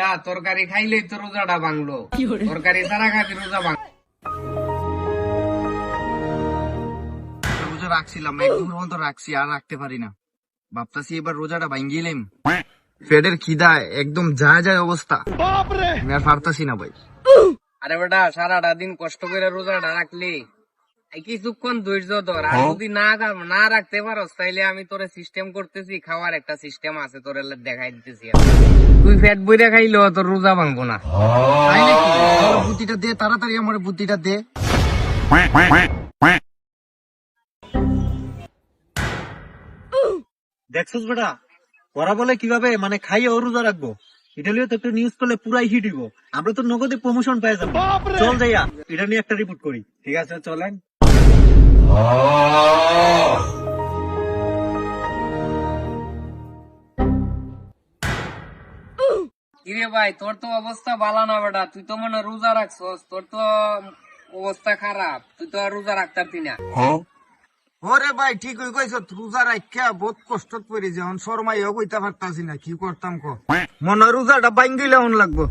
বেটা তরকারি খাইলেই তো রোজাটা ভাঙলো, তরকারি ছাড়া খাবি রোজা ভাঙ। রোজা রাখছিলাম, এক দুপুর মতো রাখছি, আর রাখতে পারি না। ভাবতাছি এবার রোজাটা ভাঙ্গিলেম। পেটের খিদা একদম যায় যায় অবস্থা, আমি আর পারতাছি না ভাই। আরে বেটা সারাটা দিন কষ্ট করে রোজাটা রাখলি, এই কিছুক্ষণ ধৈর্য ধর। আর যদি না রাখতে পারো তাইলে আমি তোরে সিস্টেম করতেছি, খাওয়ার একটা সিস্টেম আছে, তোরে দেখাই দিতেছি। তুই পেট বইরা খাইলো তোর রোজা ভাঙবো না। তাই নাকি? তাহলে বুদ্ধিটা দে, তাড়াতাড়ি আমার বুদ্ধিটা দে। দেখছিস বেটা, ওরা বলে কিভাবে মানে খাইয়ে ও রোজা রাখবো। ইটালিও তো একটা নিউজ করলে পুরাই হিট হইব, আমরা তো নগদে প্রমোশন পেয়ে যাবো। চল যাইয়া এটা নিয়ে একটা রিপোর্ট করি। ঠিক আছে চলেন। কিরে ভাই তোর তো অবস্থা ভালো না বেটা, তুই তো মনে হয় রোজা রাখছস, তোর তো অবস্থা খারাপ, তুই তো আর রোজা রাখতারতি না। ওরে ভাই ঠিক হয়ে কইছ, রোজা রাখিয়া বহুত কষ্ট পড়ি, যখন শর্মাইও কইতে পারতাছি না, কি করতাম ক। মনে হয় রোজাটা ভাঙ্গিলে এমন লাগবো।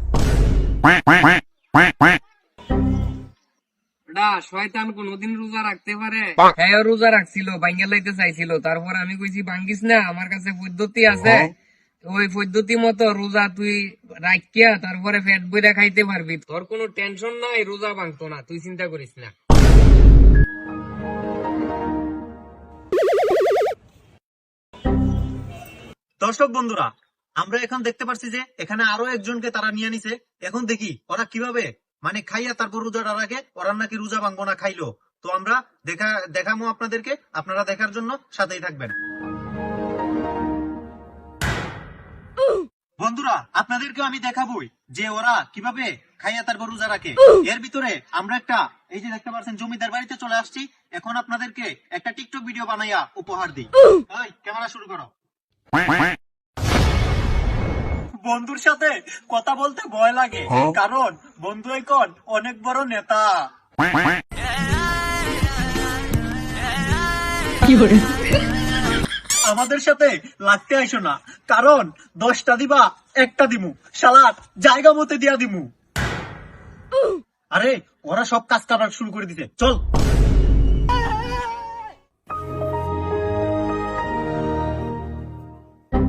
বেটা শয়তান কোনদিন রোজা রাখতে পারে? হ্যাঁ রোজা রাখছিল, ভাঙ্গা লাইতে চাইছিল, তারপর আমি কইছি ভাঙ্গিস না, আমার কাছে পদ্ধতি আছে, ওই পদ্ধতি মতো রোজা তুই রাখিয়া তারপরে পেট বইরা খাইতে পারবি, তোর কোনো টেনশন নাই, রোজা ভাঙতো না, তুই চিন্তা করিস না। দর্শক বন্ধুরা, আমরা এখন দেখতে পাচ্ছি যে এখানে আরো একজনকে তারা নিয়ে নিছে। এখন দেখি ওরা কিভাবে মানে খাইয়া তারপর রোজাটা রাখে, ওরা নাকি রোজা ভাঙবো না খাইলো। তো আমরা দেখামো আপনাদেরকে, আপনারা দেখার জন্য সাথেই থাকবেন। বন্ধুরা আপনাদেরকে আমি দেখাবোই যে ওরা কিভাবে খাইয়া তারপর রোজা রাখে। এর ভিতরে আমরা একটা, এই যে দেখতে পাচ্ছেন, জমিদার বাড়িতে চলে আসছি। এখন আপনাদেরকে একটা টিকটক ভিডিও বানাইয়া উপহার দিই। ওই ক্যামেরা শুরু করো। বন্ধুর সাথে কথা বলতে ভয় লাগে, কারণ বন্ধু এখন অনেক বড় নেতা। আমাদের সাথে লাগতে আইসো না, কারণ 10টা দিবা 1টা দিমু, শালার জায়গা মতে দিয়া দিমু। আরে ওরা সব কাজ করা শুরু করে দিতে, চল।